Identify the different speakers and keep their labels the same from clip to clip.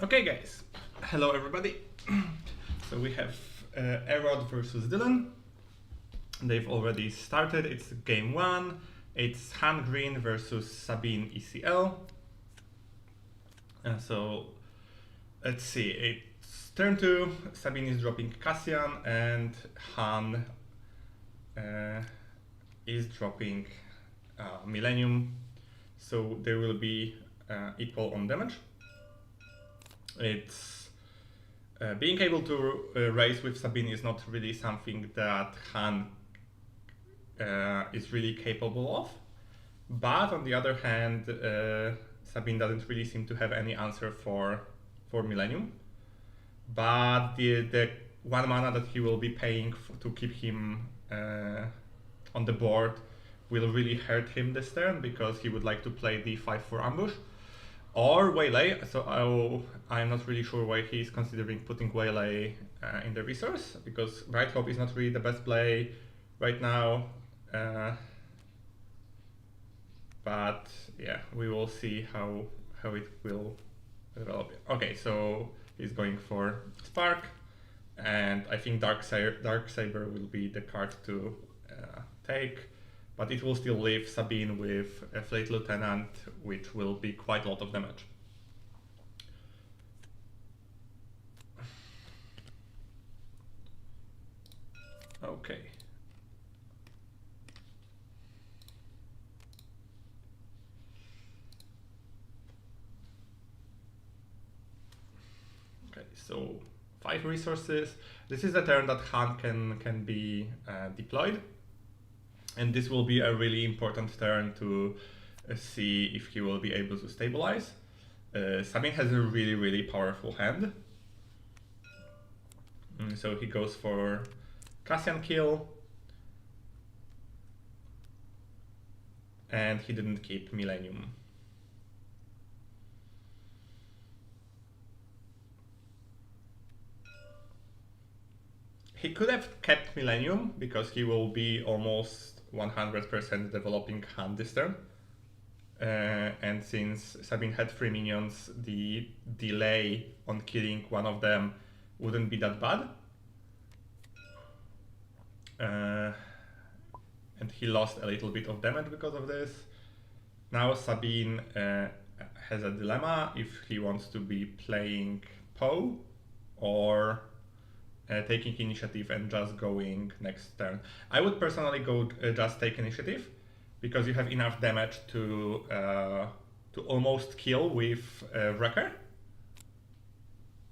Speaker 1: Okay guys, hello everybody. So we have Erotth versus Dillen. They've already started, it's game 1. It's Han1Green versus SabineECL. So let's see, it's turn 2, Sabine is dropping Cassian and Han is dropping Millennium. So they will be equal on damage. It's being able to race with Sabine is not really something that Han is really capable of. But on the other hand, Sabine doesn't really seem to have any answer for Millennium. But the 1 mana that he will be paying to keep him on the board will really hurt him this turn, because he would like to play d5 for ambush or waylay. So I'm not really sure why he's considering putting waylay in the resource, because Bright Hope is not really the best play right now. But yeah, we will see how it will develop. Okay, so he's going for Spark, and I think Dark Saber will be the card to take, but it will still leave Sabine with a Fleet Lieutenant, which will be quite a lot of damage. Okay. Okay, so 5 resources. This is the turn that Han can be deployed, and this will be a really important turn to see if he will be able to stabilize. Sabine has a really powerful hand. So he goes for Cassian kill, and he didn't keep Millennium. He could have kept Millennium, because he will be almost 100% developing Han this turn. And since Sabine had 3 minions, the delay on killing one of them wouldn't be that bad. And he lost a little bit of damage because of this. Now Sabine has a dilemma if he wants to be playing Poe or taking initiative and just going next turn. I would personally go just take initiative, because you have enough damage to almost kill with Wrecker,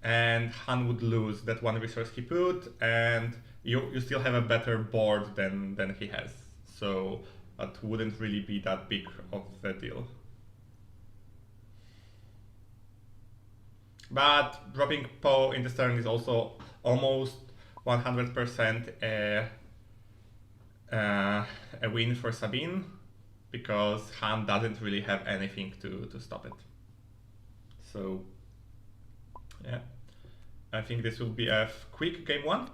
Speaker 1: and Han would lose that 1 resource he put, and you still have a better board than he has. So that wouldn't really be that big of a deal. But dropping Poe in this turn is also almost 100% a win for Sabine, because Han doesn't really have anything to stop it. So yeah, I think this will be a quick game 1.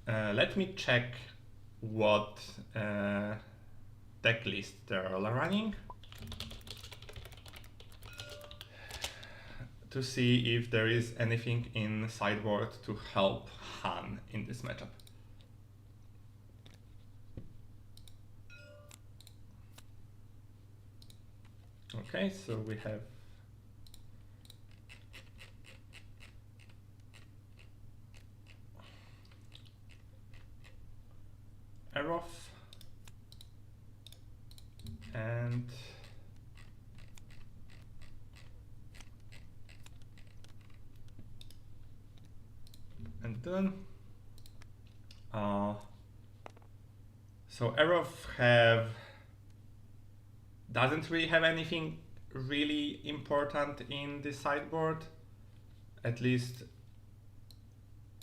Speaker 1: Let me check what deck list they're running to see if there is anything in sideboard to help Han in this matchup. Okay, so we have Erotth and Dillen. So Erotth doesn't really have anything really important in the sideboard. At least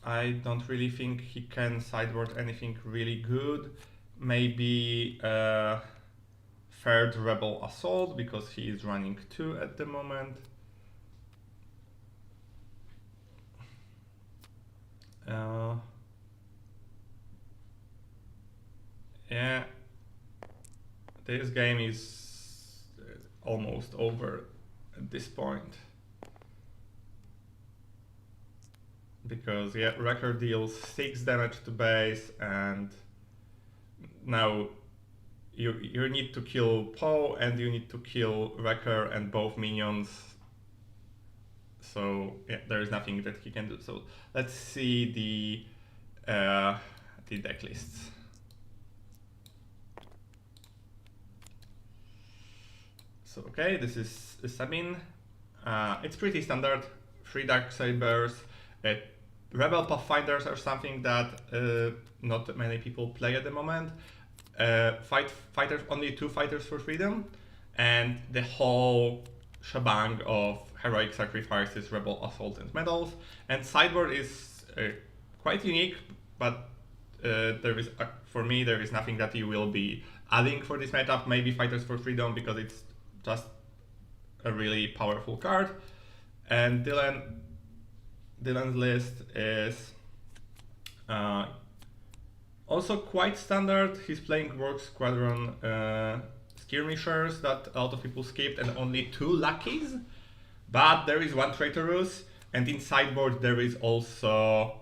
Speaker 1: I don't really think he can sideboard anything really good. Maybe 3rd Rebel Assault, because he is running 2 at the moment. Yeah, this game is almost over at this point. because yeah, Wrecker deals 6 damage to base, and now you need to kill Poe and you need to kill Wrecker and both minions. So yeah, there is nothing that he can do. So let's see the deck lists. So okay, this is Sabine. It's pretty standard. 3 Darksabers, Rebel Pathfinders are something that not many people play at the moment. Fighters, only 2 Fighters for Freedom, and the whole shebang of Heroic Sacrifices, Rebel Assault, and Medals. And sideboard is quite unique, but there is, for me, there is nothing that you will be adding for this matchup. Maybe Fighters for Freedom, because it's just a really powerful card. And Dillen's list is also quite standard. He's playing Work Squadron skirmishers that a lot of people skipped, and only 2 Luckies. But there is 1 Traitorous, and in sideboard there is also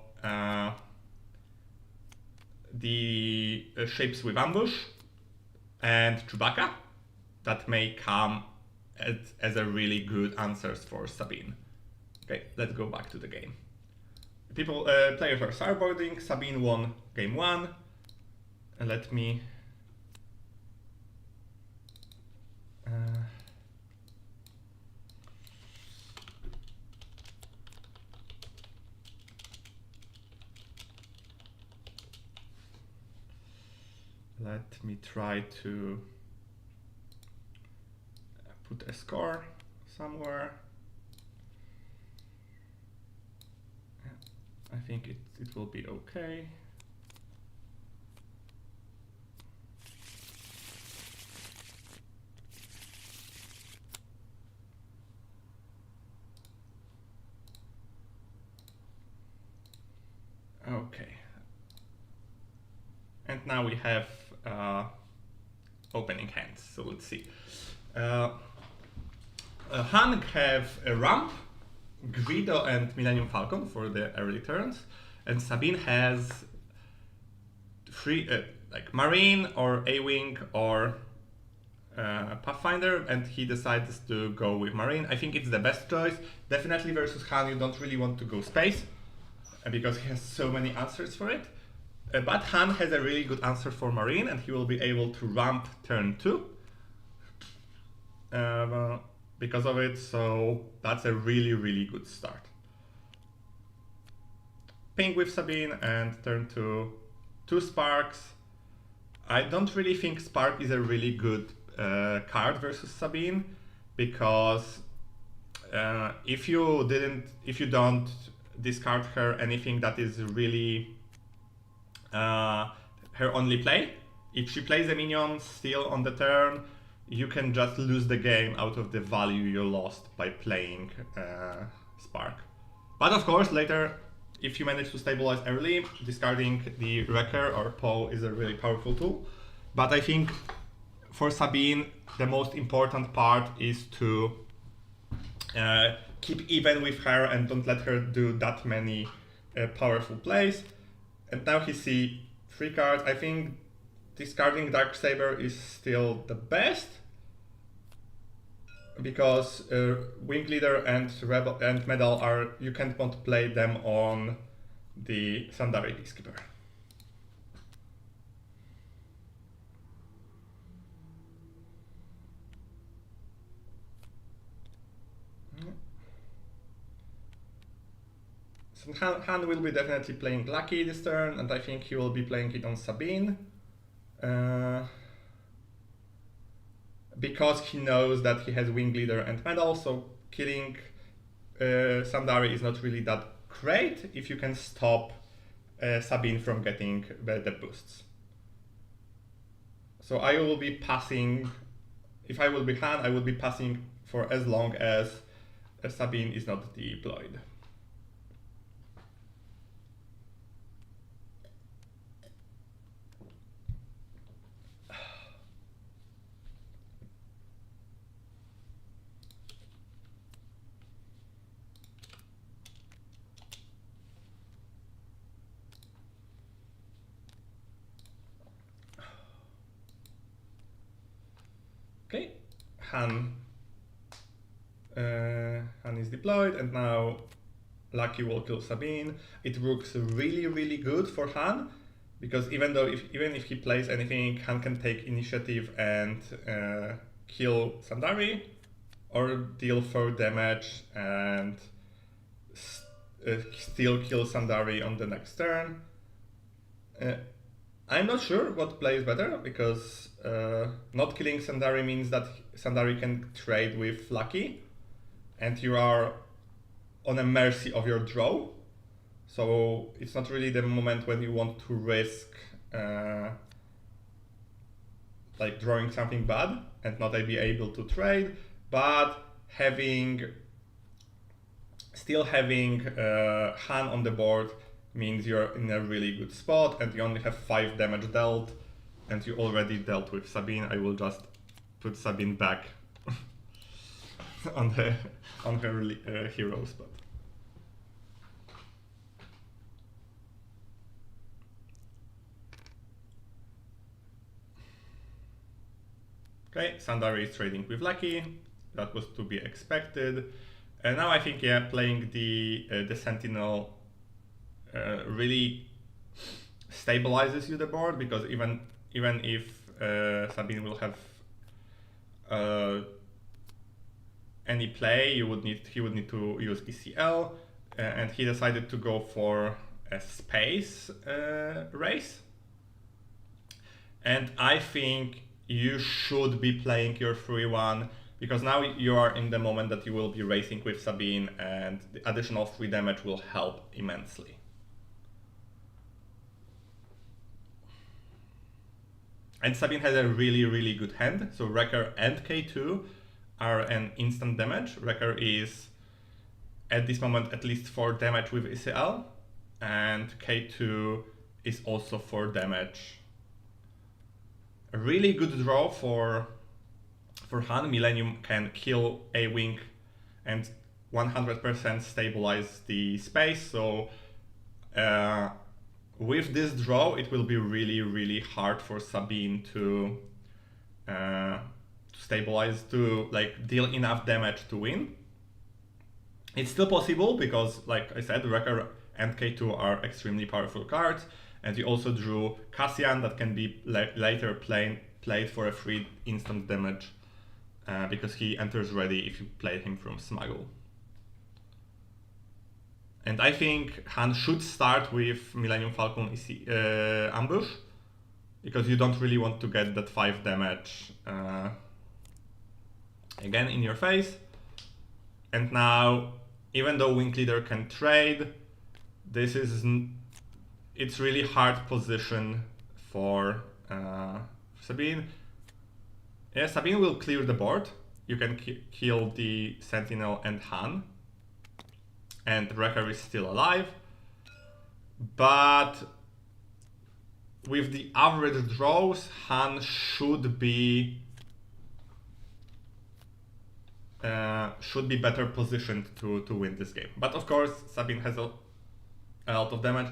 Speaker 1: the Ships with Ambush and Chewbacca that may come as a really good answers for Sabine. Okay, let's go back to the game. Players are sideboarding. Sabine won game 1. And let me try to put a score somewhere. I think it will be okay. Okay. And now we have opening hands, so let's see. Han have a Ramp, Greedo, and Millennium Falcon for the early turns, and Sabine has 3 like Marine or A-Wing or Pathfinder, and he decides to go with Marine. I think it's the best choice. Definitely versus Han, you don't really want to go space because he has so many answers for it. But Han has a really good answer for Marine, and he will be able to ramp turn 2 because of it, so that's a really, really good start. Ping with Sabine and turn 2 Sparks. I don't really think Spark is a really good card versus Sabine, because if you don't discard her anything that is really her only play, if she plays a minion still on the turn, you can just lose the game out of the value you lost by playing Spark. But of course, later, if you manage to stabilize early, discarding the Wrecker or Poe is a really powerful tool. But I think for Sabine, the most important part is to keep even with her and don't let her do that many powerful plays. And now he sees 3 cards. I think discarding Darksaber is still the best, because Wing Leader and Rebel and Medal are, you can't want to play them on the Sandari Peacekeeper. So Han will be definitely playing Lucky this turn, and I think he will be playing it on Sabine. Because he knows that he has Wing Leader and Medal, so killing Sandari is not really that great if you can stop Sabine from getting the boosts. So I will be passing, if I will be Han, I will be passing for as long as Sabine is not deployed. Han is deployed, and now Lucky will kill Sabine. It works really, really good for Han, because even if he plays anything, Han can take initiative and kill Sandari, or deal 4 damage and still kill Sandari on the next turn. I'm not sure what plays better, because not killing Sandari means that Sandari can trade with Lucky, and you are on a mercy of your draw. So it's not really the moment when you want to risk like drawing something bad and not be able to trade, but still having Han on the board means you're in a really good spot, and you only have 5 damage dealt, and you already dealt with Sabine. I will just put Sabine back on her hero spot. Okay, Sandari is trading with Lucky. That was to be expected. And now I think, yeah, playing the Sentinel really stabilizes you the board, because even if Sabine will have any play, he would need to use ECL, and he decided to go for a space race. And I think you should be playing your 3-1, because now you are in the moment that you will be racing with Sabine, and the additional 3 damage will help immensely. And Sabine has a really, really good hand, so Wrecker and K2 are an instant damage. Wrecker is, at this moment, at least 4 damage with ECL, and K2 is also 4 damage. A really good draw for Han. Millennium can kill a wing and 100% stabilize the space, so with this draw it will be really, really hard for Sabine to stabilize, to like deal enough damage to win. It's still possible, because like I said, Wrecker and K2 are extremely powerful cards, and you also drew Cassian that can be later played for a 3 instant damage, because he enters ready if you play him from Smuggle. And I think Han should start with Millennium Falcon ambush, because you don't really want to get that 5 damage again in your face. And now, even though Wing Leader can trade, it's really hard position for Sabine. Yeah, Sabine will clear the board. You can kill the Sentinel and Han, and Wrecker is still alive. But with the average draws, Han should be better positioned to win this game. But of course, Sabine has a lot of damage,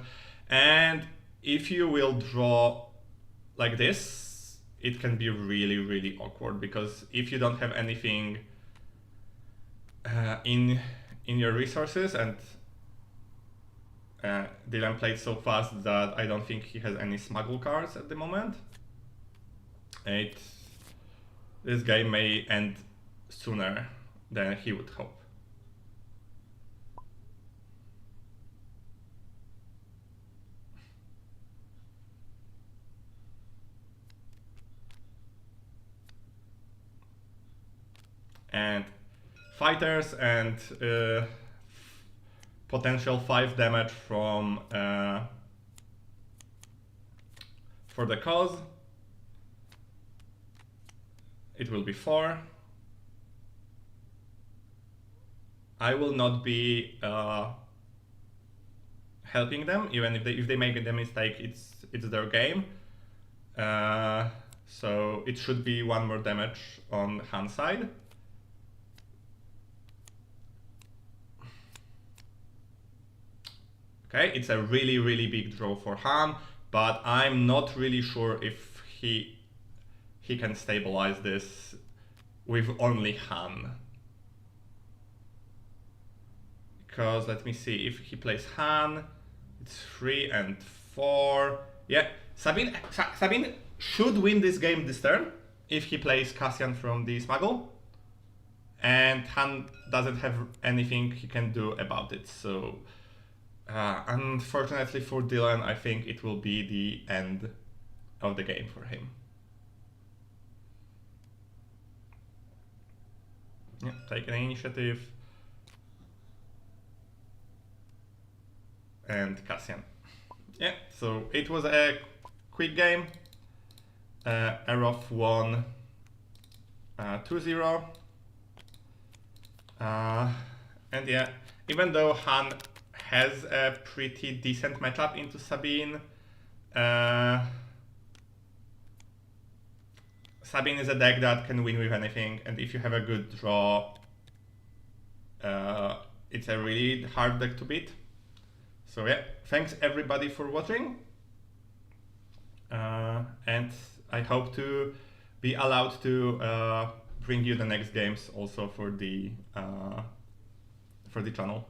Speaker 1: and if you will draw like this, it can be really, really awkward, because if you don't have anything in your resources, and Dillen played so fast that I don't think he has any smuggle cards at the moment, this game may end sooner than he would hope. And fighters and potential 5 damage from for the cause. It will be 4. I will not be helping them, even if they make a mistake. It's their game. So it should be 1 more damage on Han's side. Okay, it's a really, really big draw for Han, but I'm not really sure if he can stabilize this with only Han. Because let me see, if he plays Han, it's 3 and 4. Yeah, Sabine should win this game this turn if he plays Cassian from the Smuggle. And Han doesn't have anything he can do about it, so unfortunately for Dillen, I think it will be the end of the game for him. Yeah, take an initiative. And Cassian. Yeah, so it was a quick game. Erotth won 2-0. And yeah, even though Han has a pretty decent matchup into Sabine, Sabine is a deck that can win with anything, and if you have a good draw, it's a really hard deck to beat. So yeah, thanks everybody for watching, and I hope to be allowed to bring you the next games also for the channel.